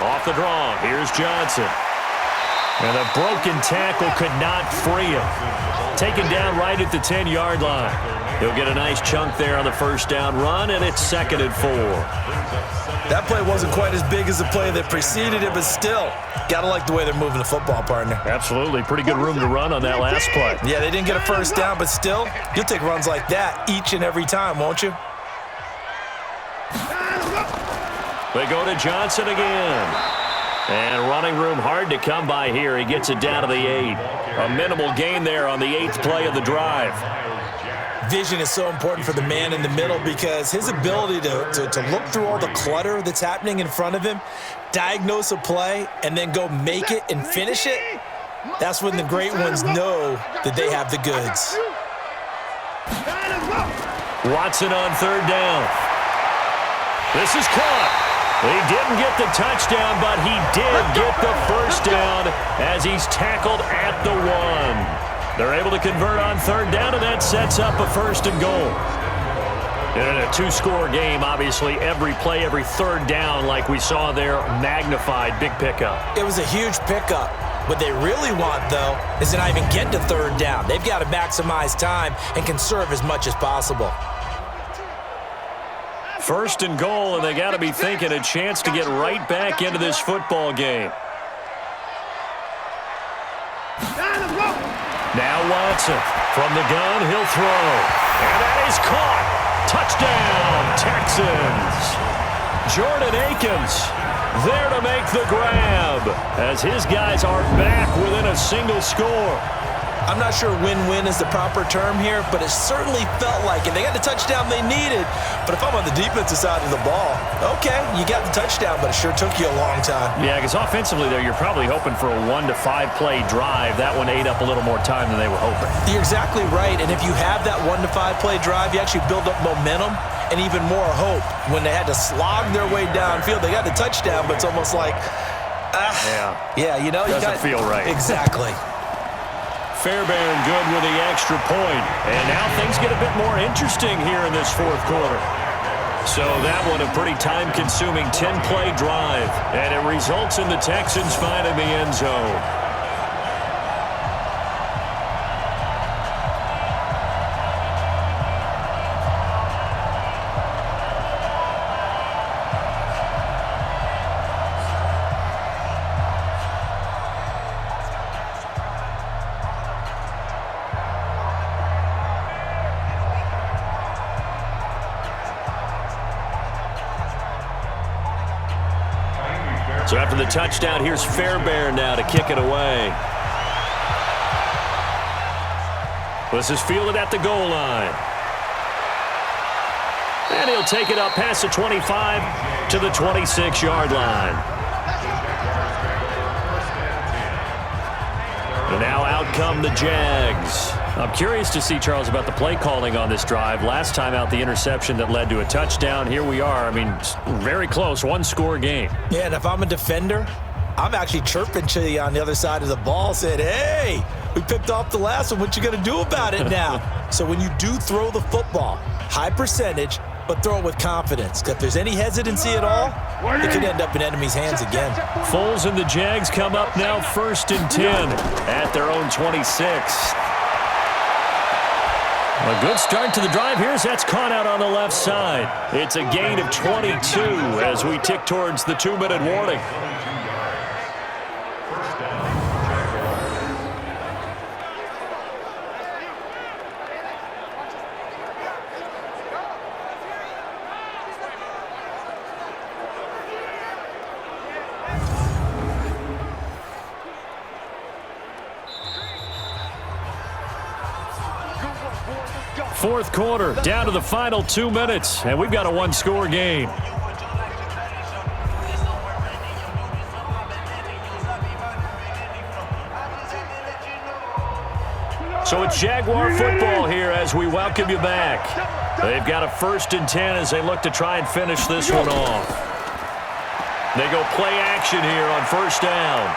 Off the draw, here's Johnson. And a broken tackle could not free him. Taken down right at the 10-yard line. He'll get a nice chunk there on the first down run, and it's 2nd and 4. That play wasn't quite as big as the play that preceded it, but still, gotta like the way they're moving the football, partner. Absolutely. Pretty good room to run on that last play. Yeah, they didn't get a first down, but still, you'll take runs like that each and every time, won't you? They go to Johnson again. And running room hard to come by here. He gets it down to the 8. A minimal gain there on the 8th play of the drive. Vision is so important for the man in the middle because his ability to look through all the clutter that's happening in front of him, diagnose a play, and then go make it and finish it, that's when the great ones know that they have the goods. Watson on 3rd down. This is caught. He didn't get the touchdown, but he did get the first down as he's tackled at the 1. They're able to convert on 3rd down, and that sets up a 1st and goal. In a 2-score game, obviously, every play, every 3rd down, like we saw there, magnified, big pickup. It was a huge pickup. What they really want, though, is to not even get to 3rd down. They've got to maximize time and conserve as much as possible. 1st and goal, and they got to be thinking a chance to get right back into this football game. Now Watson from the gun, he'll throw. And that is caught. Touchdown, Texans. Jordan Akins there to make the grab as his guys are back within a single score. I'm not sure win-win is the proper term here, but it certainly felt like it. They got the touchdown they needed, but if I'm on the defensive side of the ball, okay, you got the touchdown, but it sure took you a long time. Yeah, because offensively, though, you're probably hoping for a 1 to 5 play drive. That one ate up a little more time than they were hoping. You're exactly right, and if you have that 1 to 5 play drive, you actually build up momentum and even more hope. When they had to slog their way downfield, they got the touchdown, but it's almost like, yeah, you know, doesn't feel right. Exactly. Fairbairn good with the extra point. And now things get a bit more interesting here in this 4th quarter. So that one a pretty time-consuming 10-play drive. And it results in the Texans finding the end zone. So after the touchdown, here's Fairbairn now to kick it away. This is fielded at the goal line. And he'll take it up past the 25 to the 26-yard line. And now out come the Jags. I'm curious to see, Charles, about the play calling on this drive. Last time out, the interception that led to a touchdown. Here we are. I mean, very close, 1-score game. Yeah, and if I'm a defender, I'm actually chirping to you on the other side of the ball, saying, hey, we picked off the last one. What you going to do about it now? So when you do throw the football, high percentage, but throw it with confidence. If there's any hesitancy at all, it could end up in enemy's hands again. Foles and the Jags come up now 1st and 10 at their own 26. A good start to the drive here as that's caught out on the left side. It's a gain of 22 as we tick towards the 2-minute warning. Fourth quarter, down to the final 2 minutes, and we've got a 1-score game. So it's Jaguar football here as we welcome you back. They've got a 1st and 10 as they look to try and finish this one off. They go play action here on 1st down.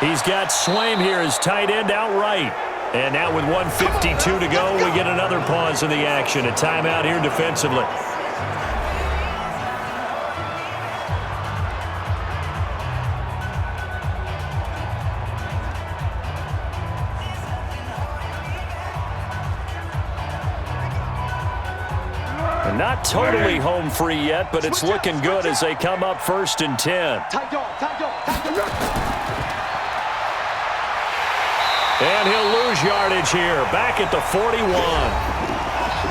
He's got Swaim here as tight end out right. And now with 1:52 to go, we get another pause in the action. A timeout here defensively. And not totally home free yet, but it's looking good as they come up 1st and 10. And he'll lose yardage here, back at the 41.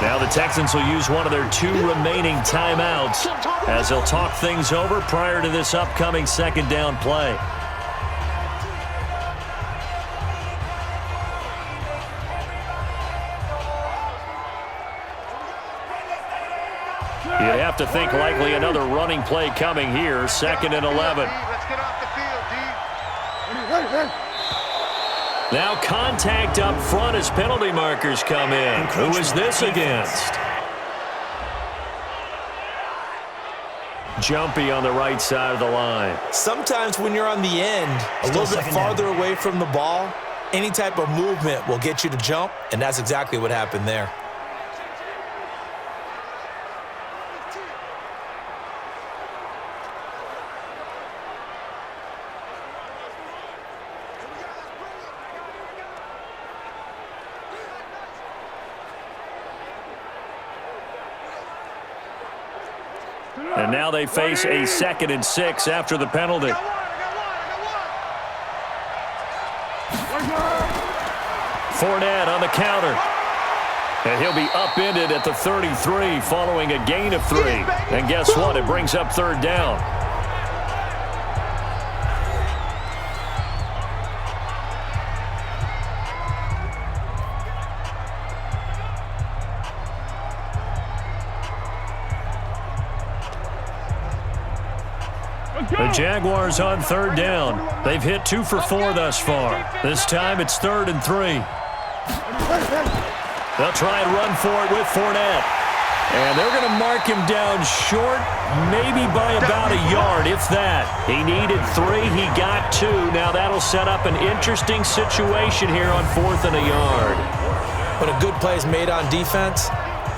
Now the Texans will use one of their 2 remaining timeouts as they'll talk things over prior to this upcoming second down play. You'd have to think likely another running play coming here, 2nd and 11. Let's get off the field, D. Now contact up front as penalty markers come in. Who is this against? Jumpy on the right side of the line. Sometimes when you're on the end, a little bit farther away from the ball, any type of movement will get you to jump, and that's exactly what happened there. And now they face a 2nd and 6 after the penalty. Fournette on the counter. And he'll be upended at the 33 following a gain of 3. And guess what? It brings up 3rd down. The Jaguars on 3rd down. They've hit 2 for 4 thus far. This time it's 3rd and 3. They'll try and run for it with Fournette. And they're going to mark him down short, maybe by about a yard, if that. He needed 3. He got 2. Now that'll set up an interesting situation here on 4th and a yard. When a good play is made on defense,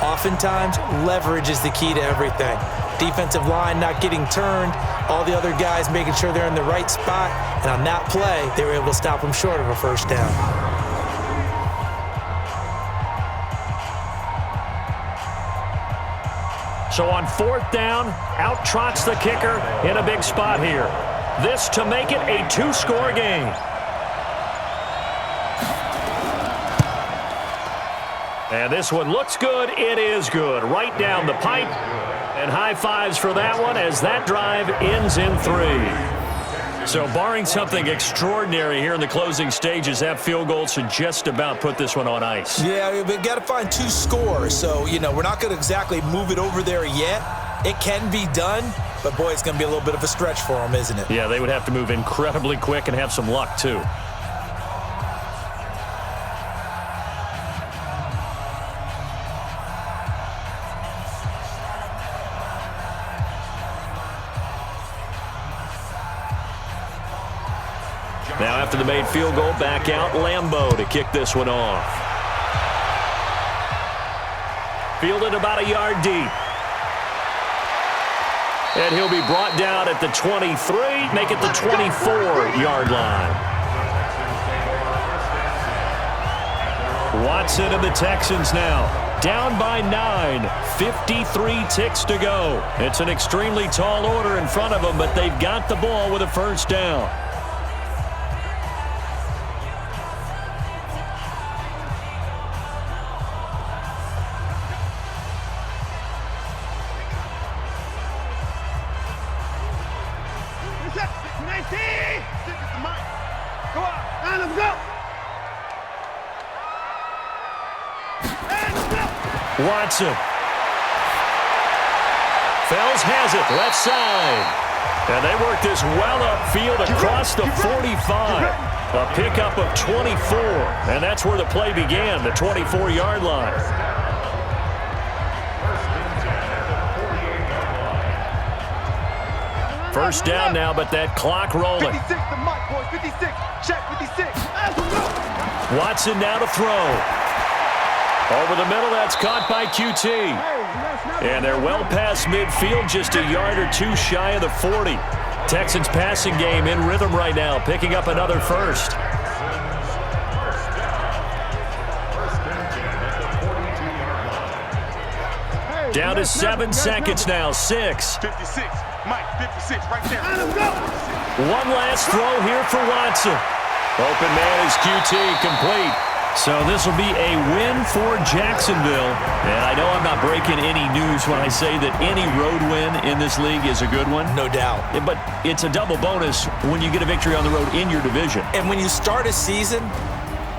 oftentimes leverage is the key to everything. Defensive line not getting turned, all the other guys making sure they're in the right spot, and on that play, they were able to stop them short of a 1st down. So on 4th down, out trots the kicker in a big spot here. This to make it a 2-score game. And this one looks good. It is good. Right down the pipe. And high fives for that one as that drive ends in 3. So barring something extraordinary here in the closing stages, that field goal should just about put this one on ice. Yeah, we've got to find 2 scores. So, we're not going to exactly move it over there yet. It can be done, but boy, it's going to be a little bit of a stretch for them, isn't it? Yeah, they would have to move incredibly quick and have some luck, too. Now after the made field goal, back out LAMBEAU to kick this one off. Fielded about a yard deep. And he'll be brought down at the 23, make it the 24-yard line. Watson and the Texans now down by 9, 53 ticks to go. It's an extremely tall order in front of them, but they've got the ball with a 1st down. Watson. Fells has it, left side. And they work this well upfield across the 45. A pickup of 24. And that's where the play began, the 24-yard line. First down now, but that clock rolling. 56 to Mike, boys. 56. Check 56. Watson now to throw. Over the middle, that's caught by QT. And they're well past midfield, just a yard or 2 shy of the 40. Texans passing game in rhythm right now, picking up another 1st. Down to 7 seconds now, 6. 56. Mike, 56, right there. One last throw here for Watson. Open man is QT, complete. So this will be a win for Jacksonville. And I know I'm not breaking any news when I say that any road win in this league is a good one. No doubt. But it's a double bonus when you get a victory on the road in your division. And when you start a season,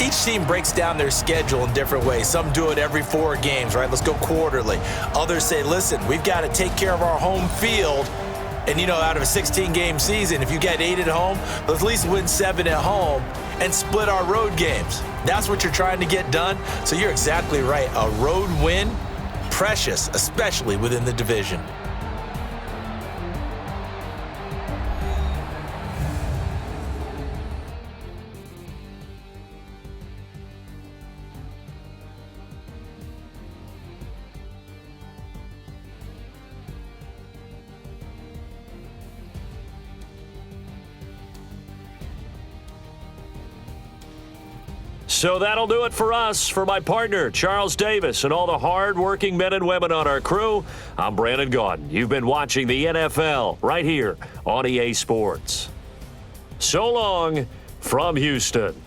each team breaks down their schedule in different ways. Some do it every 4 games, right? Let's go quarterly. Others say, listen, we've got to take care of our home field. And, you know, out of a 16-game season, if you get 8 at home, let's at least win 7 at home and split our road games. That's what you're trying to get done. So you're exactly right. A road win, precious, especially within the division. So that'll do it for us. For my partner, Charles Davis, and all the hard-working men and women on our crew, I'm Brandon Gaudin. You've been watching the NFL right here on EA Sports. So long from Houston.